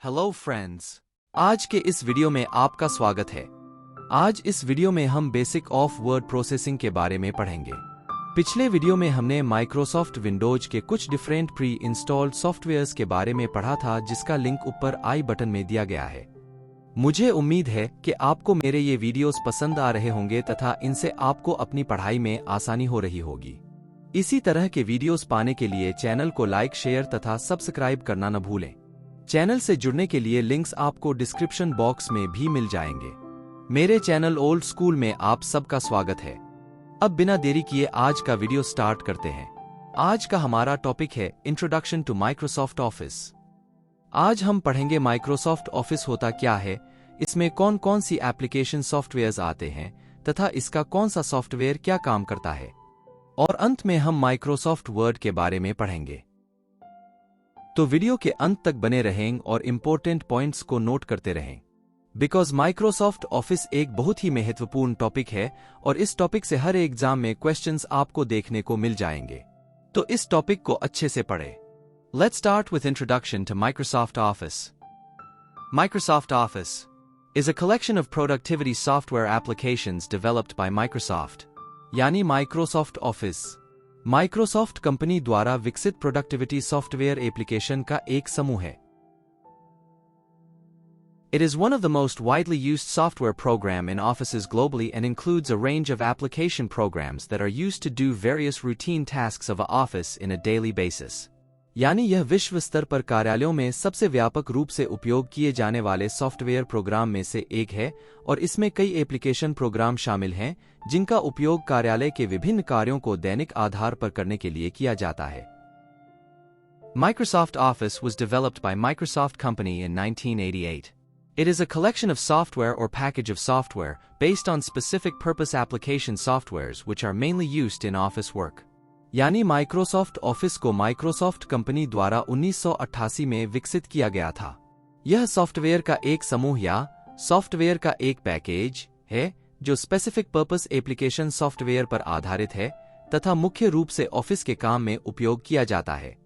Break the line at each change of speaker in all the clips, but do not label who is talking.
Hello friends, आज के इस वीडियो में आपका स्वागत है। आज इस वीडियो में हम बेसिक ऑफ वर्ड प्रोसेसिंग के बारे में पढ़ेंगे। पिछले वीडियो में हमने माइक्रोसॉफ्ट विंडोज के कुछ डिफरेंट प्री इंस्टॉल्ड सॉफ्टवेयर्स के बारे में पढ़ा था, जिसका लिंक ऊपर आई बटन में दिया गया है। मुझे उम्मीद है कि आपको मेरे ये वीडियोस पसंद आ रहे होंगे तथा इनसे आपको अपनी पढ़ाई में आसानी हो रही होगी। इसी तरह के वीडियोस पाने के लिए चैनल को लाइक, शेयर तथा सब्सक्राइब करना न भूलें। चैनल से जुड़ने के लिए लिंक्स आपको डिस्क्रिप्शन बॉक्स में भी मिल जाएंगे। मेरे चैनल ओल्ड स्कूल में आप सबका स्वागत है। अब बिना देरी किए आज का वीडियो स्टार्ट करते हैं। आज का हमारा टॉपिक है इंट्रोडक्शन टू माइक्रोसॉफ्ट ऑफिस। आज हम पढ़ेंगे माइक्रोसॉफ्ट ऑफिस होता क्या है, इसमें कौन कौन सी एप्लीकेशन सॉफ्टवेयर्स आते हैं तथा इसका कौन सा सॉफ्टवेयर क्या काम करता है, और अंत में हम माइक्रोसॉफ्ट वर्ड के बारे में पढ़ेंगे। तो वीडियो के अंत तक बने रहें और इंपॉर्टेंट पॉइंट्स को नोट करते रहें, बिकॉज माइक्रोसॉफ्ट ऑफिस एक बहुत ही महत्वपूर्ण टॉपिक है और इस टॉपिक से हर एग्जाम में क्वेश्चंस आपको देखने को मिल जाएंगे। तो इस टॉपिक को अच्छे से पढ़ें। Let's start with introduction to Microsoft Office. Microsoft Office is a collection of productivity software applications developed by Microsoft, यानी माइक्रोसॉफ्ट ऑफिस माइक्रोसॉफ्ट कंपनी द्वारा विकसित प्रोडक्टिविटी सॉफ्टवेयर एप्लीकेशन का एक समूह है। It is one of the most widely used software program in offices globally and includes a range of application programs that are used to do various routine tasks of an office in a daily basis. यानी यह विश्व स्तर पर कार्यालयों में सबसे व्यापक रूप से उपयोग किए जाने वाले सॉफ्टवेयर प्रोग्राम में से एक है और इसमें कई एप्लीकेशन प्रोग्राम शामिल हैं जिनका उपयोग कार्यालय के विभिन्न कार्यों को दैनिक आधार पर करने के लिए किया जाता है। Microsoft Office was developed by Microsoft Company in 1988. It is a collection of software or package of software based on specific purpose application softwares which are mainly used in office work. यानी Microsoft office को Microsoft company द्वारा 1988 में विकसित किया गया था। यह software का एक समूह या सॉफ्टवेयर का एक पैकेज है जो स्पेसिफिक पर्पस एप्लीकेशन सॉफ्टवेयर पर आधारित है तथा मुख्य रूप से ऑफिस के काम में उपयोग किया जाता है।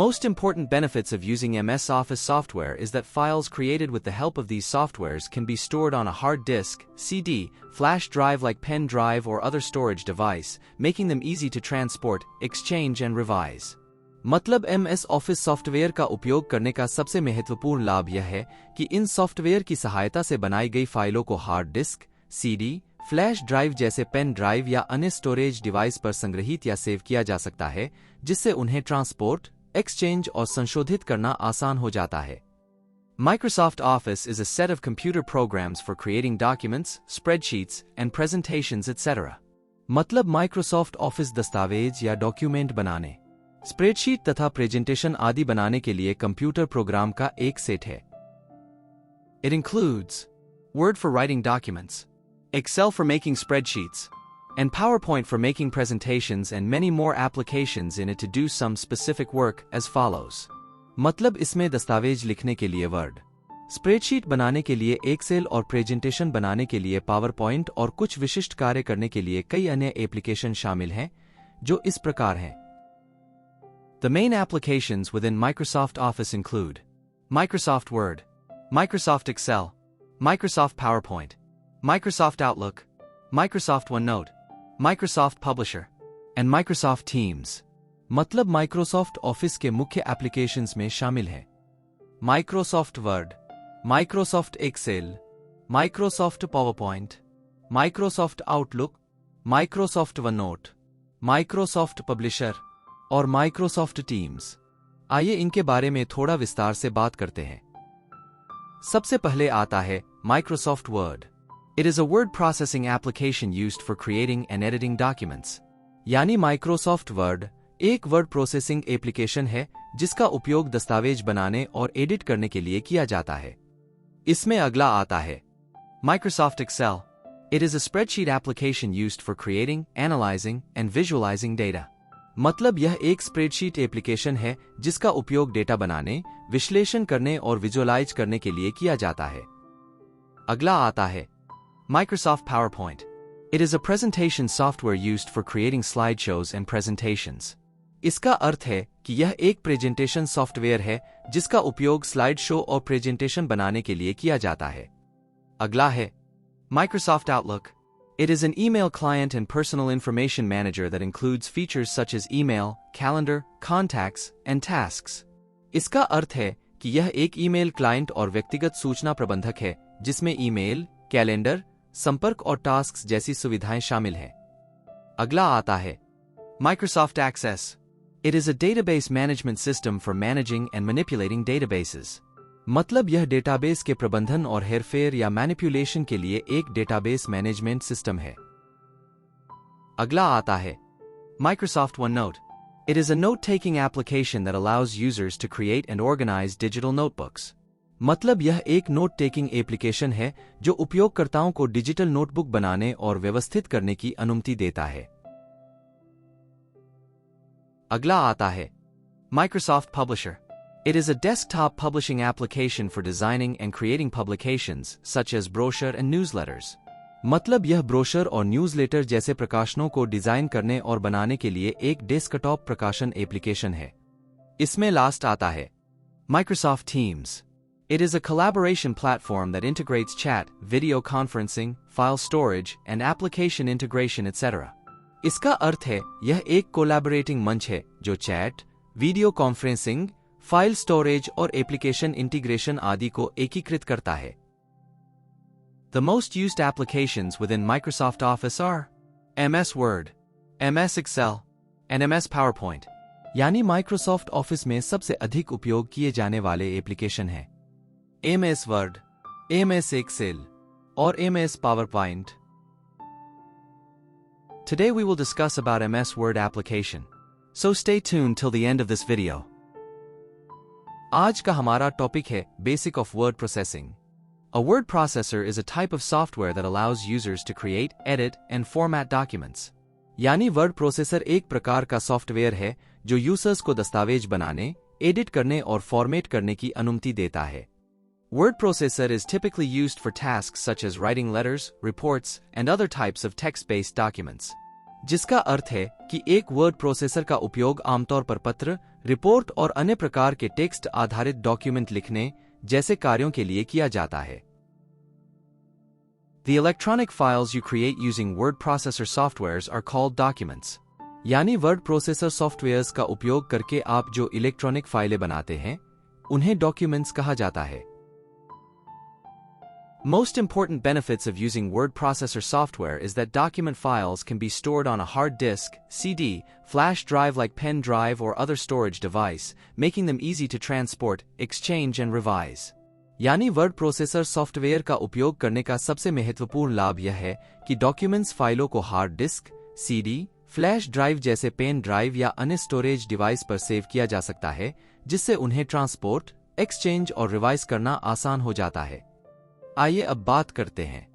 Most important benefits of using MS Office software is that files created with the help of these softwares can be stored on a hard disk, CD, flash drive like pen drive or other storage device, making them easy to transport, exchange and revise. मतलब MS Office software का उपयोग करने का सबसे महत्वपूर्ण लाभ यह है कि इन सॉफ्टवेयर की सहायता से बनाई गई फाइलों को hard disk, CD, flash drive जैसे पेन ड्राइव या अन्य स्टोरेज डिवाइस पर संग्रहित या सेव किया जा सकता है, जिससे उन्हें ट्रांसपोर्ट, एक्सचेंज और संशोधित करना आसान हो जाता है। Microsoft Office is a set of computer programs for creating documents, spreadsheets, and presentations, etc. मतलब Microsoft Office दस्तावेज या डॉक्यूमेंट बनाने, स्प्रेडशीट तथा प्रेजेंटेशन आदि बनाने के लिए कंप्यूटर प्रोग्राम का एक सेट है। It includes Word for writing documents, Excel for making spreadsheets, and PowerPoint for making presentations and many more applications in it to do some specific work as follows. मतलब इसमें दस्तावेज लिखने के लिए word, spreadsheet बनाने के लिए एक्सेल और प्रेजेंटेशन बनाने के लिए पावरपॉइंट और कुछ विशिष्ट कार्य करने के लिए कई अन्य एप्लीकेशन शामिल हैं जो इस प्रकार हैं। The main applications within Microsoft Office include Microsoft Word, Microsoft Excel, Microsoft PowerPoint, Microsoft Outlook, Microsoft OneNote, Microsoft Publisher, and Microsoft Teams. मतलब Microsoft Office के मुख्य एप्लीकेशंस में शामिल हैं Microsoft Word, Microsoft Excel, Microsoft PowerPoint, Microsoft Outlook, Microsoft OneNote, Microsoft Publisher और Microsoft Teams. आइए इनके बारे में थोड़ा विस्तार से बात करते हैं। सबसे पहले आता है Microsoft Word. It is a word processing application used for creating and editing documents. यानी Microsoft Word एक वर्ड प्रोसेसिंग एप्लीकेशन है जिसका उपयोग दस्तावेज बनाने और एडिट करने के लिए किया जाता है। इसमें अगला आता है Microsoft Excel. It is a spreadsheet application used for creating, analyzing, and visualizing data. मतलब यह एक स्प्रेडशीट एप्लीकेशन है जिसका उपयोग डेटा बनाने, विश्लेषण करने और विजुअलाइज करने के लिए किया जाता है। अगला आता है Microsoft PowerPoint. It is a presentation software used for creating slideshows and presentations. इसका अर्थ है कि यह एक प्रेजेंटेशन सॉफ्टवेयर है जिसका उपयोग स्लाइड शो और प्रेजेंटेशन बनाने के लिए किया जाता है। अगला है Microsoft Outlook. It is an email client and personal information manager that includes features such as email, calendar, contacts, and tasks. इसका अर्थ है कि यह एक ईमेल क्लाइंट और व्यक्तिगत सूचना प्रबंधक है जिसमें ईमेल, कैलेंडर, संपर्क और टास्क्स जैसी सुविधाएं शामिल हैं। अगला आता है Microsoft Access. It is a database management system for managing and manipulating databases. मतलब यह डेटाबेस के प्रबंधन और हेरफेर या मैनिपुलेशन के लिए एक डेटाबेस मैनेजमेंट सिस्टम है। अगला आता है Microsoft OneNote. It is a note-taking application that allows users to create and organize digital notebooks. मतलब यह एक नोट टेकिंग एप्लीकेशन है जो उपयोगकर्ताओं को डिजिटल नोटबुक बनाने और व्यवस्थित करने की अनुमति देता है। अगला आता है Microsoft Publisher. It is a desktop publishing application for designing and creating publications such as brochure and newsletters. मतलब यह ब्रोशर और न्यूज़लेटर जैसे प्रकाशनों को डिजाइन करने और बनाने के लिए एक डेस्कटॉप प्रकाशन एप्लीकेशन है। इसमें लास्ट आता है Microsoft Teams. It is a collaboration platform that integrates chat, video conferencing, file storage, and application integration, etc. इसका अर्थ है यह एक कोलैबोरेटिंग मंच है जो chat, video conferencing, file storage और एप्लीकेशन इंटीग्रेशन आदि को एकीकृत करता है। The most used applications within Microsoft Office are MS Word, MS Excel, and MS PowerPoint. यानी Microsoft Office में सबसे अधिक उपयोग किए जाने वाले एप्लीकेशन हैं MS Word, MS Excel, और MS PowerPoint. Today we will discuss about MS Word application. So stay tuned till the end of this video. आज का हमारा टॉपिक है Basic of Word Processing. A word processor is a type of software that allows users to create, edit, and format documents. यानी word processor एक प्रकार का software है जो यूजर्स को दस्तावेज बनाने, एडिट करने और फॉर्मेट करने की अनुमति देता है। Word processor is typically used for tasks such as writing letters, reports, and other types of text-based documents. जिसका अर्थ है कि एक वर्ड प्रोसेसर का उपयोग आमतौर पर पत्र, रिपोर्ट और अन्य प्रकार के टेक्स्ट आधारित डॉक्यूमेंट लिखने जैसे कार्यों के लिए किया जाता है। The electronic files you create using word processor softwares are called documents. यानी वर्ड प्रोसेसर सॉफ्टवेयर्स का उपयोग करके आप जो इलेक्ट्रॉनिक फाइलें बनाते हैं, उन्हें डॉक्यूमेंट्स कहा जाता है। Most important benefits of using word processor software is that document files can be stored on a hard disk, CD, flash drive like pen drive or other storage device, making them easy to transport, exchange and revise. यानी word processor software का उपयोग करने का सबसे महत्वपूर्ण लाभ यह है कि डॉक्यूमेंट्स फाइलों को hard disk, CD, flash drive जैसे पेन ड्राइव या अन्य स्टोरेज डिवाइस पर सेव किया जा सकता है, जिससे उन्हें ट्रांसपोर्ट, एक्सचेंज और रिवाइज करना आसान हो जाता है। आइए अब बात करते हैं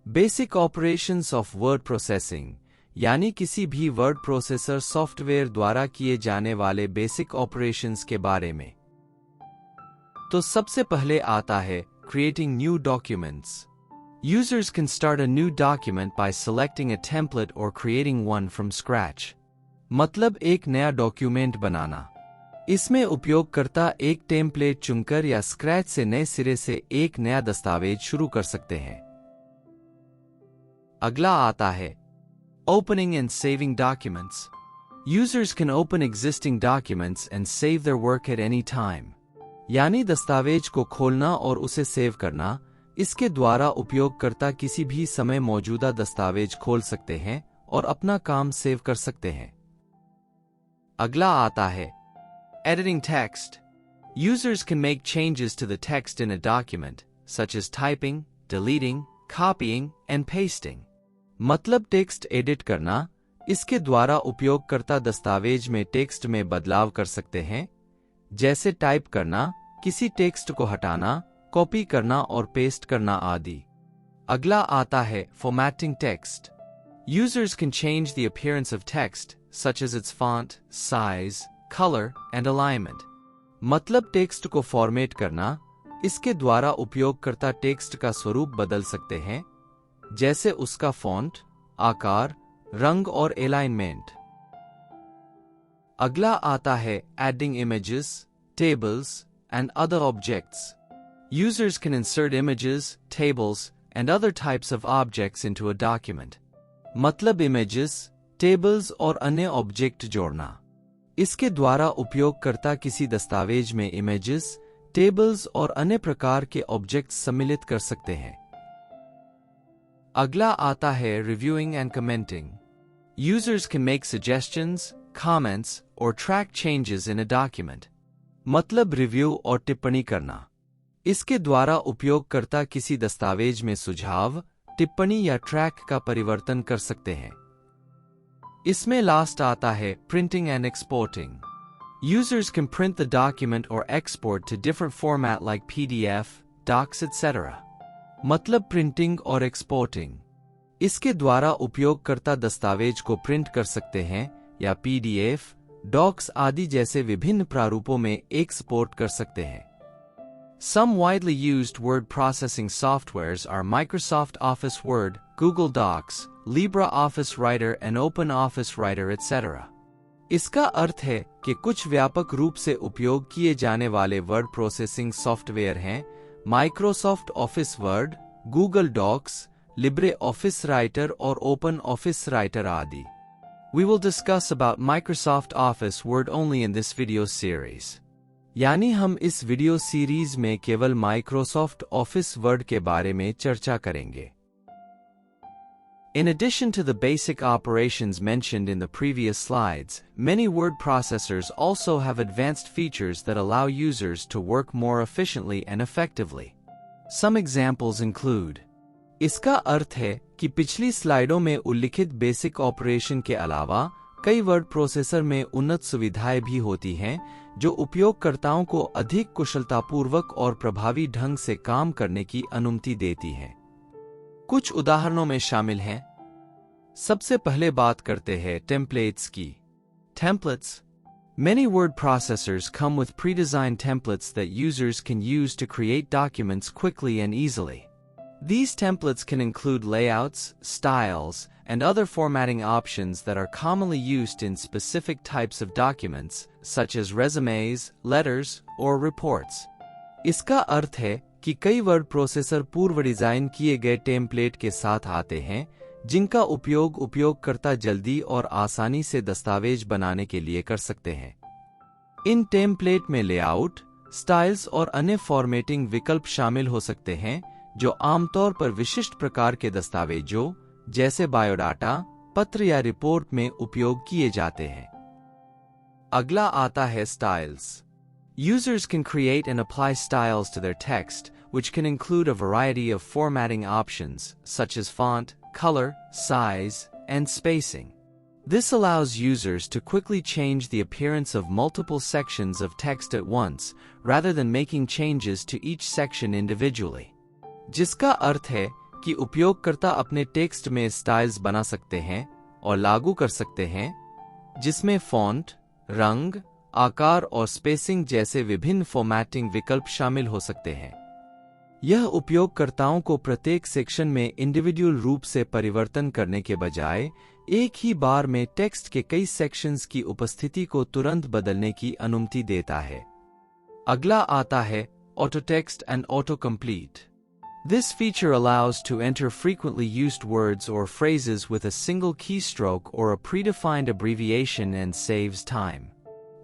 basic operations of word processing, यानी किसी भी वर्ड प्रोसेसर सॉफ्टवेयर द्वारा किए जाने वाले बेसिक ऑपरेशंस के बारे में। तो सबसे पहले आता है creating new documents. Users can start a new document bye selecting a template और क्रिएटिंग वन फ्रॉम स्क्रैच। मतलब एक नया डॉक्यूमेंट बनाना। इसमें उपयोगकर्ता एक टेम्पलेट चुनकर या स्क्रैच से नए सिरे से एक नया दस्तावेज शुरू कर सकते हैं। अगला आता है opening and saving documents. Users can open existing documents and save their work at any time. यानी दस्तावेज को खोलना और उसे सेव करना। इसके द्वारा उपयोगकर्ता किसी भी समय मौजूदा दस्तावेज खोल सकते हैं और अपना काम सेव कर सकते हैं। अगला आता है Editing text. Users can make changes to the text in a document, such as typing, deleting, copying, and pasting. मतलब टेक्स्ट एडिट करना। इसके द्वारा उपयोगकर्ता दस्तावेज में टेक्स्ट में बदलाव कर सकते हैं, जैसे टाइप करना, किसी टेक्स्ट को हटाना, कॉपी करना और पेस्ट करना आदि। अगला आता है formatting text. Users can change the appearance of text, such as its font, size, color and alignment. मतलब टेक्स्ट को फॉर्मेट करना। इसके द्वारा उपयोगकर्ता टेक्स्ट का स्वरूप बदल सकते हैं, जैसे उसका फॉन्ट, आकार, रंग और अलाइनमेंट। अगला आता है adding images, tables, and other objects. Users can insert images, tables, and other types of objects into a document. मतलब images, tables और अन्य ऑब्जेक्ट जोड़ना। इसके द्वारा उपयोगकर्ता किसी दस्तावेज में images, tables और अन्य प्रकार के ऑब्जेक्ट्स सम्मिलित कर सकते हैं। अगला आता है reviewing and commenting. Users can make suggestions, comments, or track changes in a document. मतलब रिव्यू और टिप्पणी करना। इसके द्वारा उपयोगकर्ता किसी दस्तावेज में सुझाव, टिप्पणी या ट्रैक का परिवर्तन कर सकते हैं। इसमें लास्ट आता है printing and exporting. Users can print the document or export to different format like PDF, docs, etc. मतलब प्रिंटिंग और एक्सपोर्टिंग। इसके द्वारा उपयोगकर्ता दस्तावेज को प्रिंट कर सकते हैं या PDF, डॉक्स आदि जैसे विभिन्न प्रारूपों में एक्सपोर्ट कर सकते हैं। Some widely used word processing softwares are Microsoft Office Word, Google Docs, LibreOffice Writer and OpenOffice Writer, etc. इसका अर्थ है कि कुछ व्यापक रूप से उपयोग किए जाने वाले वर्ड प्रोसेसिंग सॉफ्टवेयर हैं Microsoft Office Word, Google Docs, LibreOffice Writer और ओपन ऑफिस राइटर आदि। We will discuss about Microsoft Office Word only in this video series. यानी हम इस वीडियो सीरीज में केवल माइक्रोसॉफ्ट ऑफिस वर्ड के बारे में चर्चा करेंगे। In addition to the basic operations mentioned in the previous slides, many word processors also have advanced features that allow users to work more efficiently and effectively. Some examples include: इसका अर्थ है कि पिछली स्लाइडों में उल्लिखित बेसिक ऑपरेशन के अलावा कई word processor में उन्नत सुविधाएं भी होती हैं जो उपयोगकर्ताओं को अधिक कुशलतापूर्वक और प्रभावी ढंग से काम करने की अनुमति देती हैं। कुछ उदाहरणों में शामिल हैं। सबसे पहले बात करते हैं टेम्पलेट्स की। Templates. Many word processors come with pre-designed templates that users can use to create documents quickly and easily. These templates can include layouts, styles, and other formatting options that are commonly used in specific types of documents, such as resumes, letters, or reports. इसका अर्थ है कि कई word processor पूर्व design किए गए template के साथ आते हैं जिनका उपयोग उपयोगकर्ता जल्दी और आसानी से दस्तावेज बनाने के लिए कर सकते हैं। इन टेम्पलेट में लेआउट, स्टाइल्स और अन्य फॉर्मेटिंग विकल्प शामिल हो सकते हैं जो आमतौर पर विशिष्ट प्रकार के दस्तावेजों जैसे बायोडाटा, पत्र या रिपोर्ट में उपयोग किए जाते हैं। अगला आता है styles. Users can create and apply styles to their text, which can include a variety of formatting options, such as font, color, size, and spacing. This allows users to quickly change the appearance of multiple sections of text at once, rather than making changes to each section individually. जिसका अर्थ है कि उपयोगकर्ता अपने text में styles बना सकते हैं और लागू कर सकते हैं, जिसमें फॉन्ट, रंग, आकार और स्पेसिंग जैसे विभिन्न फॉर्मेटिंग विकल्प शामिल हो सकते हैं। यह उपयोगकर्ताओं को प्रत्येक सेक्शन में इंडिविजुअल रूप से परिवर्तन करने के बजाय एक ही बार में टेक्स्ट के कई सेक्शंस की उपस्थिति को तुरंत बदलने की अनुमति देता है। अगला आता है auto text and auto complete. This feature allows to enter frequently used words or phrases with a single keystroke or a predefined abbreviation and saves time.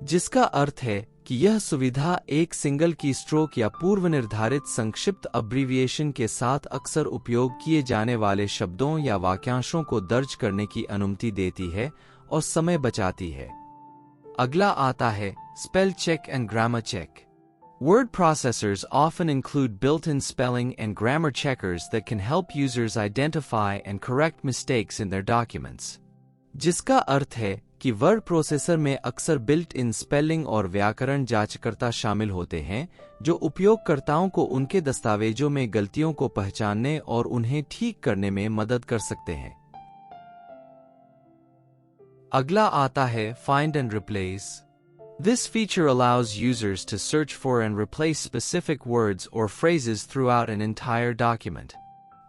जिसका अर्थ है कि यह सुविधा एक सिंगल कीस्ट्रोक या पूर्व निर्धारित संक्षिप्त अब्रीविएशन के साथ अक्सर उपयोग किए जाने वाले शब्दों या वाक्यांशों को दर्ज करने की अनुमति देती है और समय बचाती है। अगला आता है spell check and grammar check. Word processors often include built-in spelling and grammar checkers that can help users identify and correct mistakes in their documents. जिसका अर्थ है कि वर्ड प्रोसेसर में अक्सर बिल्ट इन स्पेलिंग और व्याकरण जांचकर्ता शामिल होते हैं जो उपयोगकर्ताओं को उनके दस्तावेजों में गलतियों को पहचानने और उन्हें ठीक करने में मदद कर सकते हैं। अगला आता है find and replace. This feature allows users to search for and replace specific words or phrases throughout an entire document.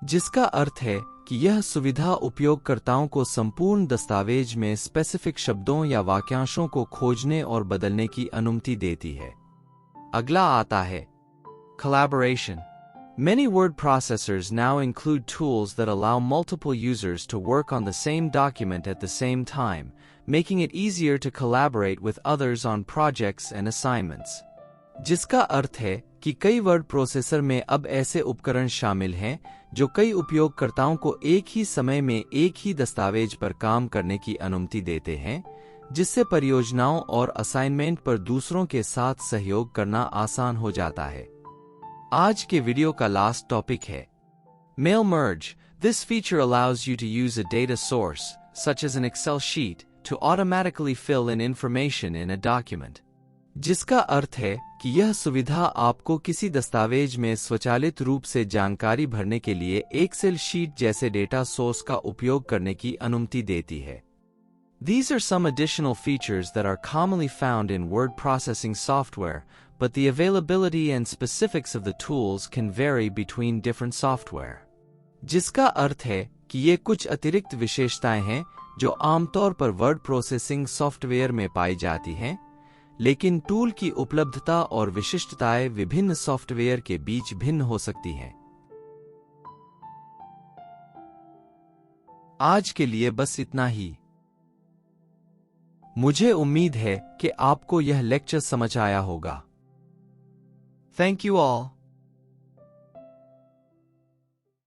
जिसका अर्थ है कि यह सुविधा उपयोगकर्ताओं को संपूर्ण दस्तावेज में स्पेसिफिक शब्दों या वाक्यांशों को खोजने और बदलने की अनुमति देती है। अगला आता है collaboration. Many word processors now include tools that allow multiple users to work on the same document at the same time, making it easier to collaborate with others on projects and assignments. जिसका अर्थ है कि कई word processor में अब ऐसे उपकरण शामिल हैं जो कई उपयोगकर्ताओं को एक ही समय में एक ही दस्तावेज पर काम करने की अनुमति देते हैं, जिससे परियोजनाओं और असाइनमेंट पर दूसरों के साथ सहयोग करना आसान हो जाता है। आज के वीडियो का लास्ट टॉपिक है Mail merge. This feature allows you to use a data source, such as an Excel sheet, to automatically fill in information in a document. जिसका अर्थ है कि यह सुविधा आपको किसी दस्तावेज में स्वचालित रूप से जानकारी भरने के लिए एक्सेल शीट जैसे डेटा सोर्स का उपयोग करने की अनुमति देती है। These are some additional features that are commonly found in word processing software, but the availability and specifics of the tools can vary between different software. जिसका अर्थ है कि ये कुछ अतिरिक्त विशेषताएं हैं जो आमतौर पर वर्ड प्रोसेसिंग सॉफ्टवेयर में पाई जाती हैं, लेकिन टूल की उपलब्धता और विशिष्टताएं विभिन्न सॉफ्टवेयर के बीच भिन्न हो सकती हैं। आज के लिए बस इतना ही। मुझे उम्मीद है कि आपको यह लेक्चर समझ आया होगा। Thank you all.